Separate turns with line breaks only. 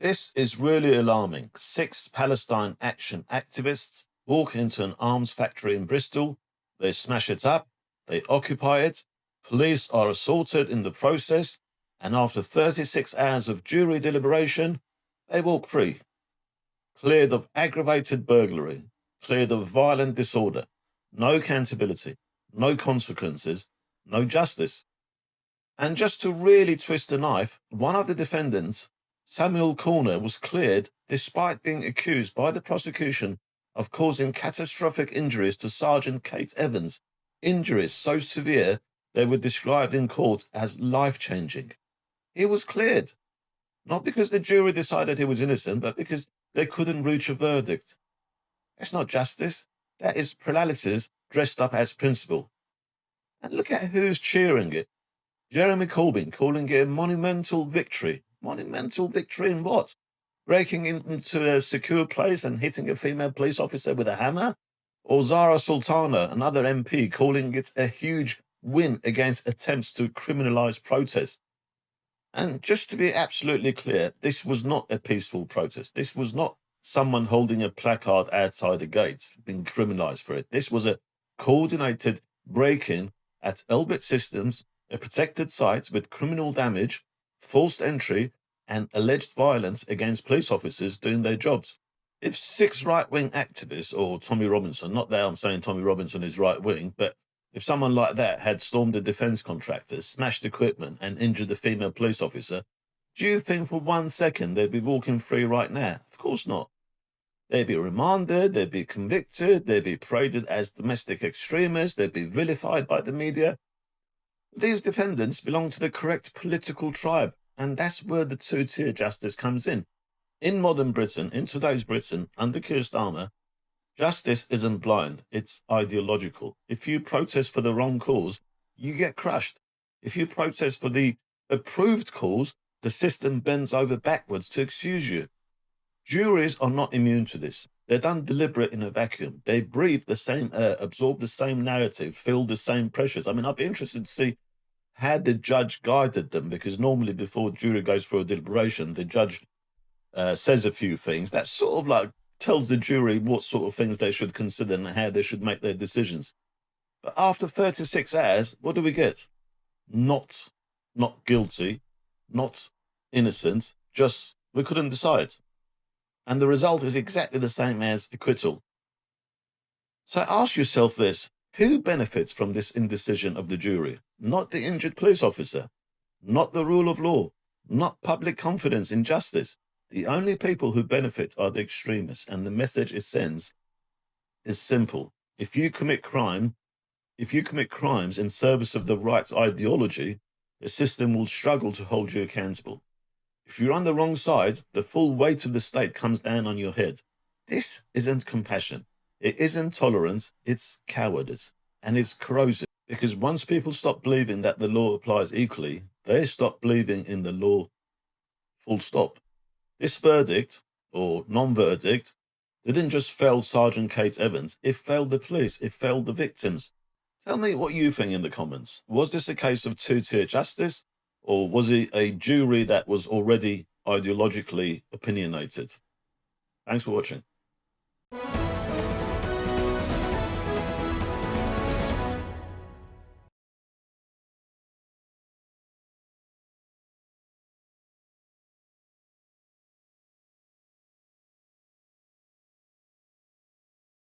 This is really alarming. 6 Palestine Action activists walk into an arms factory in Bristol. They smash it up. They occupy it. Police are assaulted in the process. And after 36 hours of jury deliberation, they walk free. Cleared of aggravated burglary. Cleared of violent disorder. No accountability. No consequences. No justice. And just to really twist the knife, one of the defendants, Samuel Corner, was cleared despite being accused by the prosecution of causing catastrophic injuries to Sergeant Kate Evans, injuries so severe they were described in court as life-changing. He was cleared, not because the jury decided he was innocent, but because they couldn't reach a verdict. That's not justice. That is paralysis dressed up as principle. And look at who's cheering it. Jeremy Corbyn calling it a monumental victory. Monumental victory in what? Breaking into a secure place and hitting a female police officer with a hammer? Or Zara Sultana, another MP, calling it a huge win against attempts to criminalise protest? And just to be absolutely clear, this was not a peaceful protest. This was not someone holding a placard outside the gates being criminalised for it. This was a coordinated break-in at Elbit Systems, a protected site with criminal damage, forced entry, and alleged violence against police officers doing their jobs. If 6 right-wing activists, or Tommy Robinson, not that I'm saying Tommy Robinson is right-wing, but if someone like that had stormed a defence contractor, smashed equipment, and injured a female police officer, do you think for 1 second they'd be walking free right now? Of course not. They'd be remanded, they'd be convicted, they'd be paraded as domestic extremists, they'd be vilified by the media. These defendants belong to the correct political tribe, and that's where the two-tier justice comes in. In modern Britain, in today's Britain, under Keir Starmer, justice isn't blind, it's ideological. If you protest for the wrong cause, you get crushed. If you protest for the approved cause, the system bends over backwards to excuse you. Juries are not immune to this. They're done deliberate in a vacuum. They breathe the same air, absorb the same narrative, feel the same pressures. I mean, I'd be interested to see how the judge guided them, because normally before jury goes through a deliberation, the judge says a few things that sort of like tells the jury what sort of things they should consider and how they should make their decisions. But after 36 hours, what do we get? Not guilty, not innocent, just we couldn't decide. And the result is exactly the same as acquittal. So ask yourself this: who benefits from this indecision of the jury? Not the injured police officer, not the rule of law, not public confidence in justice. The only people who benefit are the extremists, and the message it sends is simple. If you commit crimes in service of the right ideology, the system will struggle to hold you accountable. If you're on the wrong side, the full weight of the state comes down on your head. This isn't compassion. It isn't tolerance. It's cowardice. And it's corrosive. Because once people stop believing that the law applies equally, they stop believing in the law, full stop. This verdict, or non-verdict, didn't just fail Sergeant Kate Evans. It failed the police. It failed the victims. Tell me what you think in the comments. Was this a case of two-tier justice? Or was it a jury that was already ideologically opinionated? Thanks for watching.